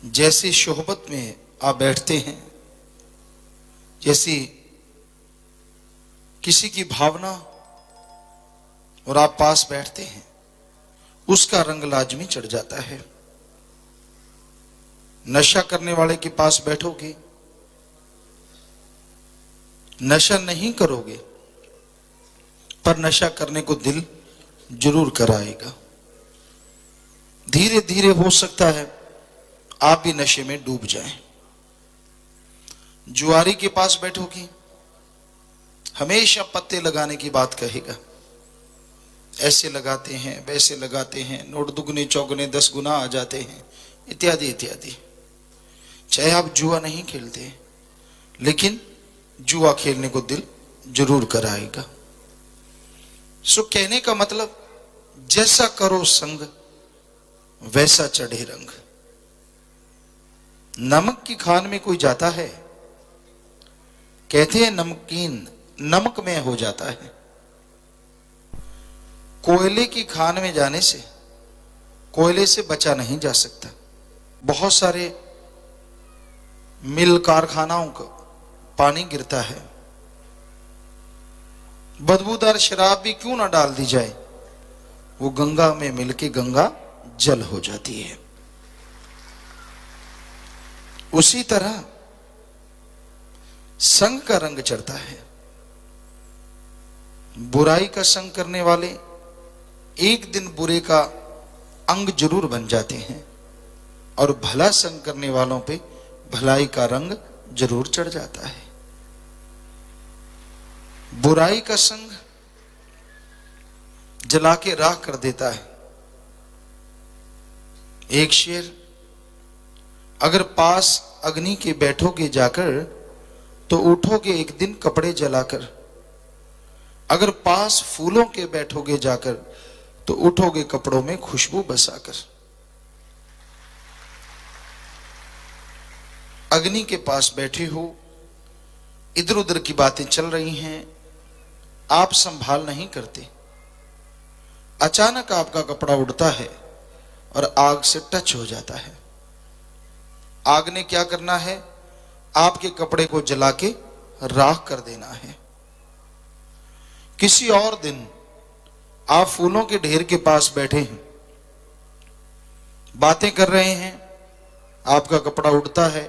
जैसी सोहबत में आप बैठते हैं, जैसी किसी की भावना और आप पास बैठते हैं, उसका रंग लाजमी चढ़ जाता है। नशा करने वाले के पास बैठोगे, नशा नहीं करोगे, पर नशा करने को दिल जरूर कराएगा। धीरे धीरे हो सकता है आप भी नशे में डूब जाएं। जुआरी के पास बैठोगे, हमेशा पत्ते लगाने की बात कहेगा, ऐसे लगाते हैं वैसे लगाते हैं, नोट दुगने चौगने 10 गुना आ जाते हैं, इत्यादि इत्यादि। चाहे आप जुआ नहीं खेलते, लेकिन जुआ खेलने को दिल जरूर कराएगा। सो कहने का मतलब, जैसा करो संग वैसा चढ़े रंग। नमक की खान में कोई जाता है, कहते हैं नमकीन नमक में हो जाता है। कोयले की खान में जाने से कोयले से बचा नहीं जा सकता। बहुत सारे मिल कारखानाओं का पानी गिरता है, बदबूदार शराब भी क्यों ना डाल दी जाए, वो गंगा में मिलके गंगा जल हो जाती है। उसी तरह संग का रंग चढ़ता है। बुराई का संग करने वाले एक दिन बुरे का अंग जरूर बन जाते हैं, और भला संग करने वालों पे भलाई का रंग जरूर चढ़ जाता है। बुराई का संग जला के राख कर देता है। एक शेर, अगर पास अग्नि के बैठोगे जाकर तो उठोगे एक दिन कपड़े जलाकर। अगर पास फूलों के बैठोगे जाकर तो उठोगे कपड़ों में खुशबू बसाकर। अग्नि के पास बैठे हो, इधर उधर की बातें चल रही हैं, आप संभाल नहीं करते, अचानक आपका कपड़ा उड़ता है और आग से टच हो जाता है। आग ने क्या करना है, आपके कपड़े को जला के राख कर देना है। किसी और दिन आप फूलों के ढेर के पास बैठे हैं, बातें कर रहे हैं, आपका कपड़ा उड़ता है,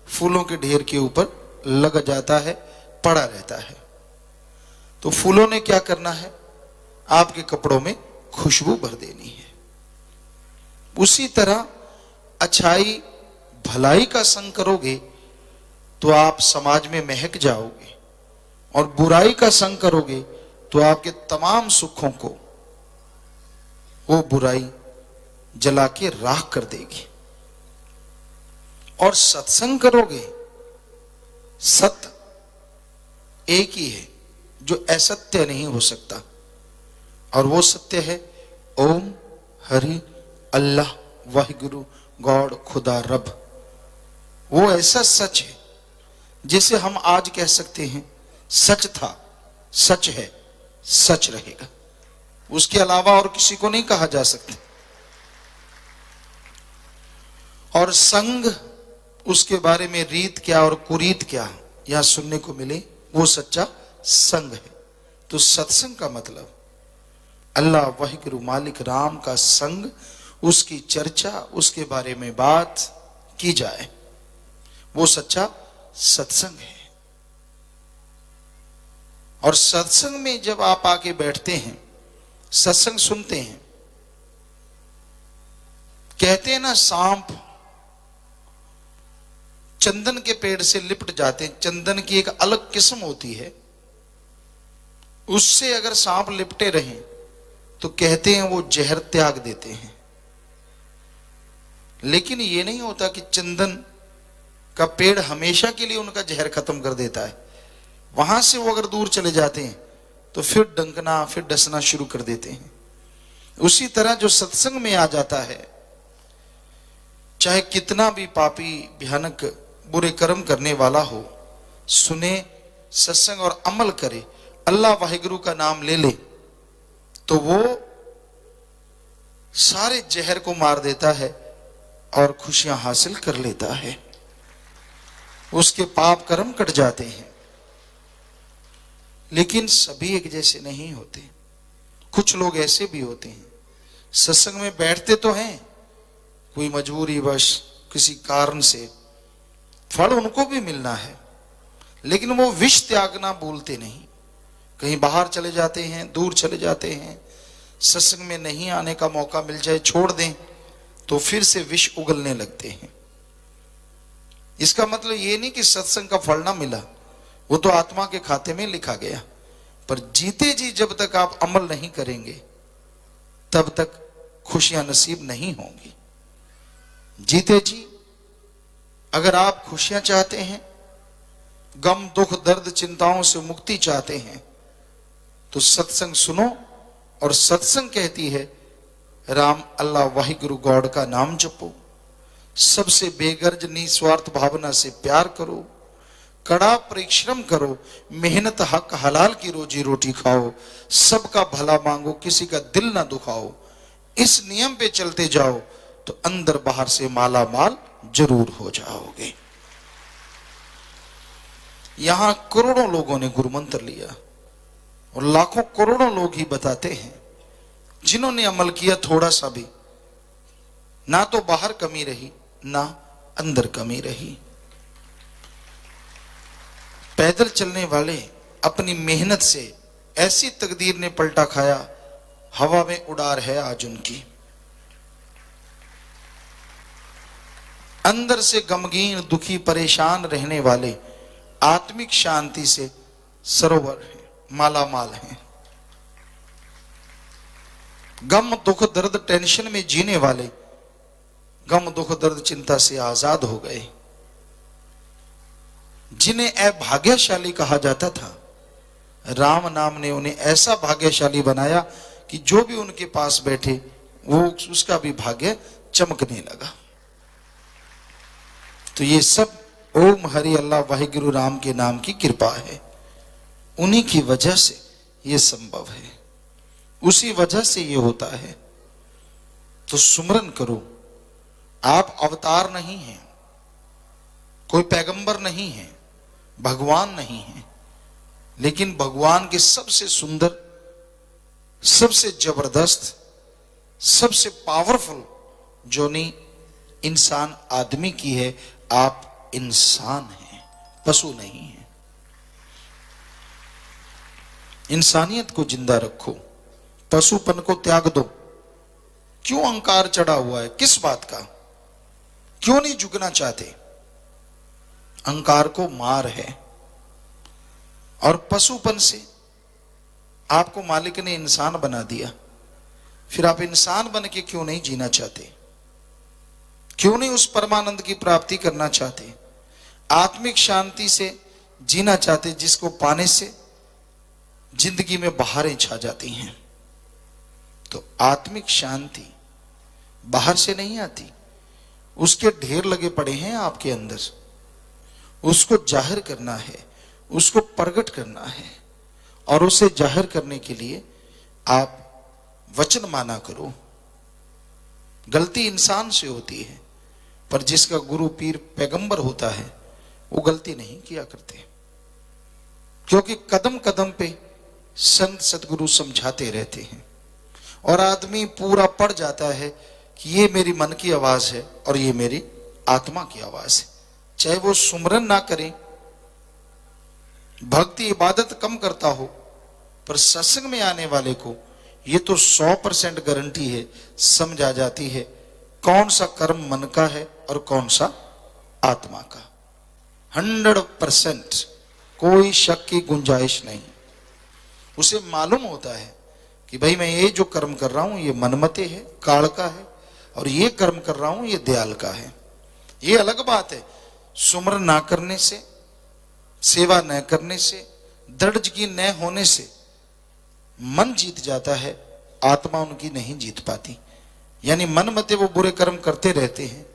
फूलों के ढेर के ऊपर लग जाता है, पड़ा रहता है। तो फूलों ने क्या करना है, आपके कपड़ों में खुशबू भर देनी है। उसी तरह अच्छाई भलाई का संग करोगे तो आप समाज में महक जाओगे, और बुराई का संग करोगे तो आपके तमाम सुखों को वो बुराई जला के राख कर देगी। और सत्संग करोगे, सत्य एक ही है जो असत्य नहीं हो सकता, और वो सत्य है ओम हरि अल्लाह वाहिगुरु गॉड खुदा रब। वो ऐसा सच है जिसे हम आज कह सकते हैं सच था, सच है, सच रहेगा। उसके अलावा और किसी को नहीं कहा जा सकता। और संग, उसके बारे में रीत क्या और कुरीत क्या यहां सुनने को मिले, वो सच्चा संग है। तो सत्संग का मतलब अल्लाह वाहिगुरु मालिक राम का संग, उसकी चर्चा, उसके बारे में बात की जाए, वो सच्चा सत्संग है। और सत्संग में जब आप आके बैठते हैं, सत्संग सुनते हैं, कहते हैं ना सांप चंदन के पेड़ से लिपट जाते हैं। चंदन की एक अलग किस्म होती है, उससे अगर सांप लिपटे रहें तो कहते हैं वो जहर त्याग देते हैं। लेकिन ये नहीं होता कि चंदन का पेड़ हमेशा के लिए उनका जहर खत्म कर देता है। वहां से वो अगर दूर चले जाते हैं तो फिर डंकना, फिर डसना शुरू कर देते हैं। उसी तरह जो सत्संग में आ जाता है, चाहे कितना भी पापी भयानक बुरे कर्म करने वाला हो, सुने सत्संग और अमल करे, अल्लाह वाहिगुरु का नाम ले ले, तो वो सारे जहर को मार देता है और खुशियां हासिल कर लेता है, उसके पाप कर्म कट जाते हैं। लेकिन सभी एक जैसे नहीं होते। कुछ लोग ऐसे भी होते हैं, सत्संग में बैठते तो हैं, कोई मजबूरी वश किसी कारण से फल उनको भी मिलना है, लेकिन वो विष त्यागना भूलते नहीं। कहीं बाहर चले जाते हैं, दूर चले जाते हैं, सत्संग में नहीं आने का मौका मिल जाए, छोड़ दें तो फिर से विष उगलने लगते हैं। इसका मतलब ये नहीं कि सत्संग का फल ना मिला, वो तो आत्मा के खाते में लिखा गया, पर जीते जी जब तक आप अमल नहीं करेंगे तब तक खुशियां नसीब नहीं होंगी। जीते जी अगर आप खुशियां चाहते हैं, गम दुख दर्द चिंताओं से मुक्ति चाहते हैं, तो सत्संग सुनो। और सत्संग कहती है राम अल्लाह वाहिगुरु गॉड का नाम जपो, सबसे बेगर्ज निस्वार्थ भावना से प्यार करो, कड़ा परिश्रम करो, मेहनत हक हलाल की रोजी रोटी खाओ, सबका भला मांगो, किसी का दिल ना दुखाओ। इस नियम पे चलते जाओ तो अंदर बाहर से माला माल जरूर हो जाओगे। यहां करोड़ों लोगों ने गुरु मंत्र लिया और लाखों करोड़ों लोग ही बताते हैं जिन्होंने अमल किया थोड़ा सा भी, ना तो बाहर कमी रही ना अंदर कमी रही। पैदल चलने वाले अपनी मेहनत से ऐसी तकदीर ने पलटा खाया, हवा में उड़ार है आज उनकी। अंदर से गमगीन दुखी परेशान रहने वाले आत्मिक शांति से सरोवर है, माला माल है। गम दुख दर्द टेंशन में जीने वाले गम दुख दर्द चिंता से आजाद हो गए। जिन्हें अभाग्यशाली कहा जाता था, राम नाम ने उन्हें ऐसा भाग्यशाली बनाया कि जो भी उनके पास बैठे वो उसका भी भाग्य चमकने लगा। तो ये सब ओम हरि अल्लाह वाहिगुरु राम के नाम की कृपा है। उन्हीं की वजह से ये संभव है, उसी वजह से ये होता है। तो सुमरन करो। आप अवतार नहीं हैं, कोई पैगंबर नहीं है, भगवान नहीं है, लेकिन भगवान के सबसे सुंदर, सबसे जबरदस्त, सबसे पावरफुल जोनी इंसान आदमी की है। आप इंसान हैं, पशु नहीं हैं। इंसानियत को जिंदा रखो, पशुपन को त्याग दो। क्यों अहंकार चढ़ा हुआ है, किस बात का? क्यों नहीं झुकना चाहते? अहंकार को मार है। और पशुपन से आपको मालिक ने इंसान बना दिया, फिर आप इंसान बन के क्यों नहीं जीना चाहते? क्यों नहीं उस परमानंद की प्राप्ति करना चाहते, आत्मिक शांति से जीना चाहते, जिसको पाने से जिंदगी में बहारें छा जाती हैं? तो आत्मिक शांति बाहर से नहीं आती, उसके ढेर लगे पड़े हैं आपके अंदर। उसको जाहिर करना है, उसको प्रकट करना है, और उसे जाहिर करने के लिए आप वचन माना करो। गलती इंसान से होती है, पर जिसका गुरु पीर पैगंबर होता है वो गलती नहीं किया करते, क्योंकि कदम कदम पे संत सदगुरु समझाते रहते हैं। और आदमी पूरा पड़ जाता है कि ये मेरी मन की आवाज है और ये मेरी आत्मा की आवाज है। चाहे वो सुमरन ना करे, भक्ति इबादत कम करता हो, पर सत्संग में आने वाले को ये तो 100% गारंटी है, समझ आ जाती है कौन सा कर्म मन का है और कौन सा आत्मा का। 100% कोई शक की गुंजाइश नहीं। उसे मालूम होता है कि भाई मैं ये जो कर्म कर रहा हूं ये मनमते है, काल का है, और ये कर्म कर रहा हूं ये दयाल का है। ये अलग बात है, सुमरन ना करने से, सेवा न करने से, दृढ़ की न होने से मन जीत जाता है, आत्मा उनकी नहीं जीत पाती। यानी मन मते वो बुरे कर्म करते रहते हैं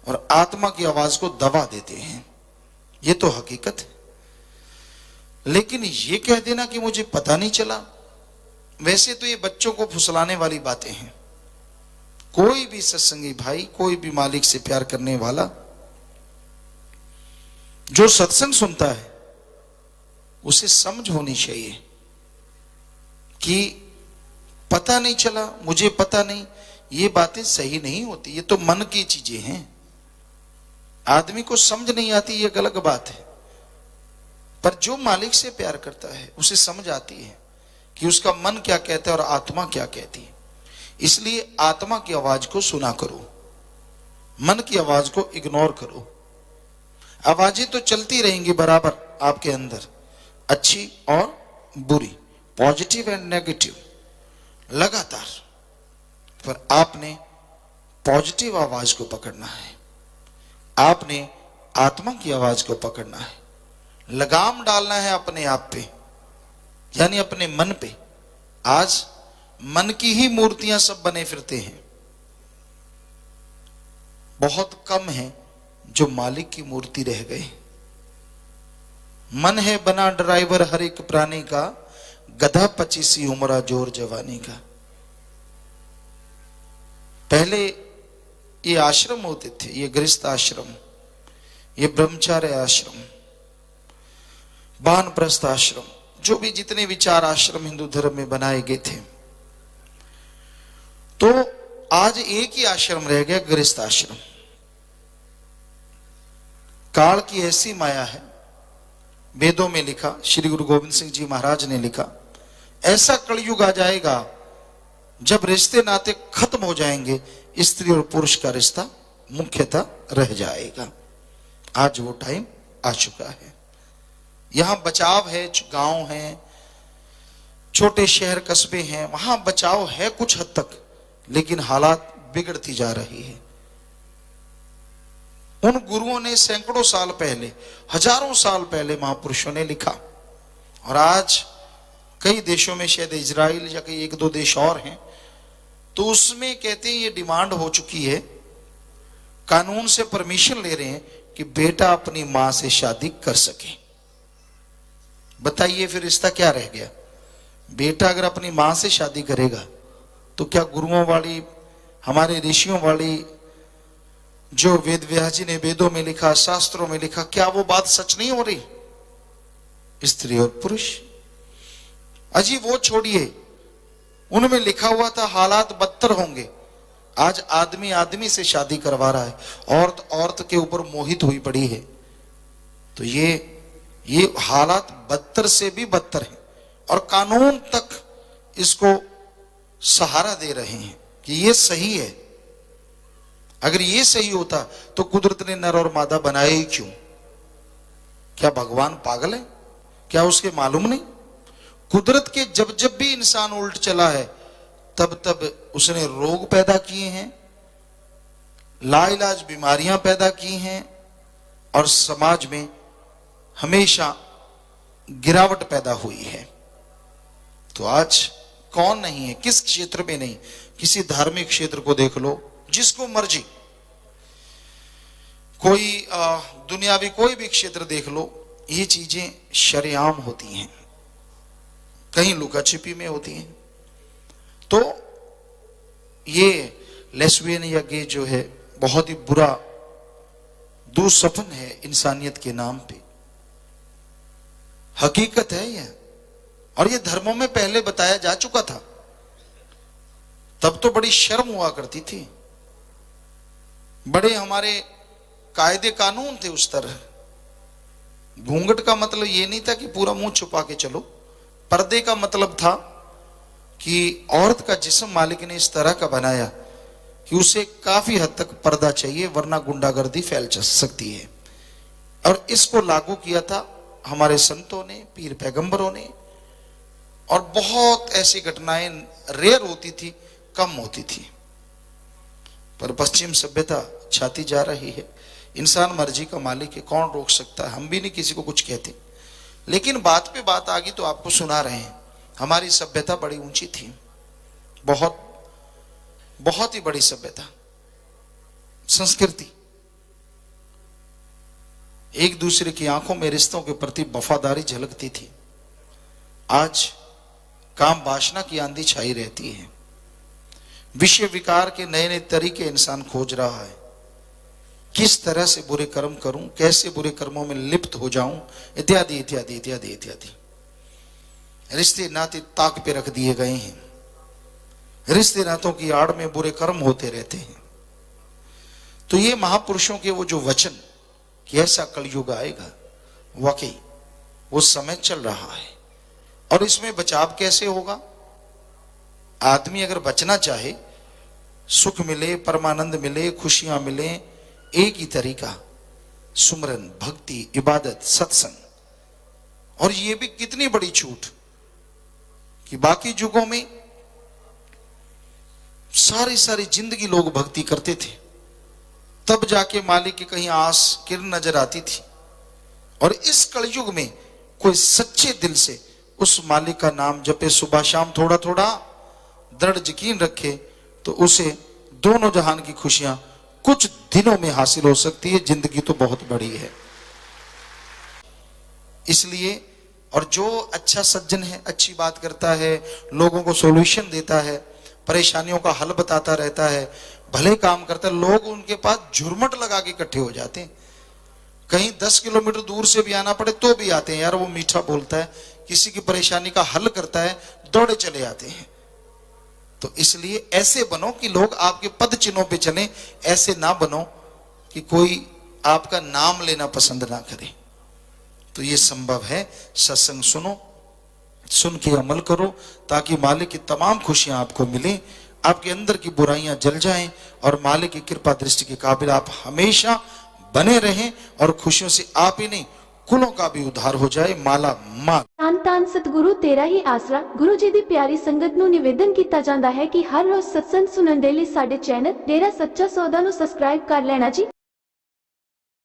और आत्मा की आवाज को दबा देते हैं। ये तो हकीकत है। लेकिन ये कह देना कि मुझे पता नहीं चला, वैसे तो ये बच्चों को फुसलाने वाली बातें हैं। कोई भी सत्संगी भाई, कोई भी मालिक से प्यार करने वाला जो सत्संग सुनता है, उसे समझ होनी चाहिए कि पता नहीं चला, मुझे पता नहीं, ये बातें सही नहीं होती। ये तो मन की चीजें हैं। आदमी को समझ नहीं आती, ये एक अलग बात है, पर जो मालिक से प्यार करता है उसे समझ आती है कि उसका मन क्या कहता है और आत्मा क्या कहती है। इसलिए आत्मा की आवाज को सुना करो, मन की आवाज को इग्नोर करो। आवाजें तो चलती रहेंगी बराबर आपके अंदर, अच्छी और बुरी, पॉजिटिव एंड नेगेटिव, लगातार। पर आपने पॉजिटिव आवाज को पकड़ना है, आपने आत्मा की आवाज को पकड़ना है, लगाम डालना है अपने आप पे, यानी अपने मन पे। आज मन की ही मूर्तियां सब बने फिरते हैं, बहुत कम है जो मालिक की मूर्ति रह गए। मन है बना ड्राइवर हर एक प्राणी का, गधा 25 उम्रा जोर जवानी का। पहले ये आश्रम होते थे, ये गृहस्थ आश्रम, ये ब्रह्मचार्य आश्रम, वानप्रस्थ आश्रम, जो भी जितने विचार आश्रम हिंदू धर्म में बनाए गए थे, तो आज एक ही आश्रम रह गया, गृहस्थ आश्रम। काल की ऐसी माया है, वेदों में लिखा, श्री गुरु गोविंद सिंह जी महाराज ने लिखा, ऐसा कलयुग आ जाएगा जब रिश्ते नाते खत्म हो जाएंगे, स्त्री और पुरुष का रिश्ता मुख्यतः रह जाएगा। आज वो टाइम आ चुका है। यहां बचाव है, गांव है, छोटे शहर कस्बे हैं, वहां बचाव है कुछ हद तक, लेकिन हालात बिगड़ती जा रही है। उन गुरुओं ने सैकड़ों साल पहले, हजारों साल पहले महापुरुषों ने लिखा, और आज कई देशों में, शायद इजराइल या कई 1-2 देश और हैं, तो उसमें कहते हैं ये डिमांड हो चुकी है, कानून से परमिशन ले रहे हैं कि बेटा अपनी मां से शादी कर सके। बताइए फिर रिश्ता क्या रह गया? बेटा अगर अपनी मां से शादी करेगा तो क्या गुरुओं वाली, हमारे ऋषियों वाली, जो वेद व्यास जी ने वेदों में लिखा, शास्त्रों में लिखा, क्या वो बात सच नहीं हो रही? स्त्री और पुरुष, अजी वो छोड़िए, उनमें लिखा हुआ था हालात बदतर होंगे। आज आदमी आदमी से शादी करवा रहा है, औरत औरत के ऊपर मोहित हुई पड़ी है। तो ये हालात बदतर से भी बदतर है, और कानून तक इसको सहारा दे रहे हैं कि ये सही है। अगर ये सही होता तो कुदरत ने नर और मादा बनाए ही क्यों? क्या भगवान पागल है? क्या उसके मालूम नहीं? कुदरत के जब जब भी इंसान उल्ट चला है, तब तब उसने रोग पैदा किए हैं, लाइलाज बीमारियां पैदा की हैं, और समाज में हमेशा गिरावट पैदा हुई है। तो आज कौन नहीं है, किस क्षेत्र में नहीं, किसी धार्मिक क्षेत्र को देख लो, जिसको मर्जी, कोई दुनियावी कोई भी क्षेत्र देख लो, ये चीजें शरेआम होती हैं, कहीं लुका छिपी में होती हैं। तो ये लेस्बियन या गे जो है, बहुत ही बुरा दुस्सपन है इंसानियत के नाम पे, हकीकत है यह, और ये धर्मों में पहले बताया जा चुका था। तब तो बड़ी शर्म हुआ करती थी, बड़े हमारे कायदे कानून थे उस तरह। घूंघट का मतलब ये नहीं था कि पूरा मुंह छुपा के चलो, पर्दे का मतलब था कि औरत का जिस्म मालिक ने इस तरह का बनाया कि उसे काफी हद तक पर्दा चाहिए, वरना गुंडागर्दी फैल सकती है। और इसको लागू किया था हमारे संतों ने, पीर पैगंबरों ने, और बहुत ऐसी घटनाएं रेयर होती थी, कम होती थी। पर पश्चिम सभ्यता छाती जा रही है। इंसान मर्जी का मालिक है, कौन रोक सकता है? हम भी नहीं किसी को कुछ कहते, लेकिन बात पे बात आ गई तो आपको सुना रहे हैं। हमारी सभ्यता बड़ी ऊंची थी, बहुत बहुत ही बड़ी सभ्यता, संस्कृति, एक दूसरे की आंखों में रिश्तों के प्रति वफादारी झलकती थी। आज काम वासना की आंधी छाई रहती है। विषय विकार के नए नए तरीके इंसान खोज रहा है। किस तरह से बुरे कर्म करूं, कैसे बुरे कर्मों में लिप्त हो जाऊं, इत्यादि इत्यादि इत्यादि इत्यादि। रिश्ते नाते ताक पे रख दिए गए हैं। रिश्ते नातों की आड़ में बुरे कर्म होते रहते हैं। तो ये महापुरुषों के वो जो वचन कि ऐसा कलयुग आएगा, वाकई वो समय चल रहा है। और इसमें बचाव कैसे होगा? आदमी अगर बचना चाहे, सुख मिले, परमानंद मिले, खुशियां मिले, एक ही तरीका सुमरन, भक्ति, इबादत, सत्संग। और ये भी कितनी बड़ी छूट कि बाकी युगों में सारी जिंदगी लोग भक्ति करते थे, तब जाके मालिक की कहीं आस किरण नजर आती थी। और इस कलयुग में कोई सच्चे दिल से उस मालिक का नाम जपे, सुबह शाम थोड़ा थोड़ा, दृढ़ यकीन रखे, तो उसे दोनों जहान की खुशियां कुछ दिनों में हासिल हो सकती है। जिंदगी तो बहुत बड़ी है। इसलिए, और जो अच्छा सज्जन है, अच्छी बात करता है, लोगों को सॉल्यूशन देता है, परेशानियों का हल बताता रहता है, भले काम करता है, लोग उनके पास झुरमट लगा के इकट्ठे हो जाते हैं। कहीं 10 किलोमीटर दूर से भी आना पड़े तो भी आते हैं। यार वो मीठा बोलता है, किसी की परेशानी का हल करता है, दौड़े चले आते हैं। तो इसलिए ऐसे बनो कि लोग आपके पद चिन्हों पे चलें। ऐसे ना बनो कि कोई आपका नाम लेना पसंद ना करे। तो ये संभव है। सत्संग सुनो, सुन के अमल करो, ताकि मालिक की तमाम खुशियां आपको मिलें, आपके अंदर की बुराइयां जल जाएं और मालिक की कृपा दृष्टि के काबिल आप हमेशा बने रहें। और खुशियों से आप ही नहीं, कुलों का भी उद्धार हो जाए, माला माल। ਧੰਨ ਧੰਨ ਸਤਿਗੁਰੂ ਤੇਰਾ ਹੀ ਆਸਰਾ। ਗੁਰੂ ਜੀ ਦੀ ਪਿਆਰੀ ਸੰਗਤ ਨੂੰ ਨਿਵੇਦਨ ਕੀਤਾ ਜਾਂਦਾ ਹੈ ਕਿ ਹਰ ਰੋਜ਼ ਸਤਸੰਗ ਸੁਣਨ ਦੇ ਲਈ ਸਾਡੇ ਚੈਨਲ ਡੇਰਾ ਸੱਚਾ ਸੌਦਾ ਨੂੰ ਸਬਸਕ੍ਰਾਈਬ ਕਰ ਲੈਣਾ ਜੀ।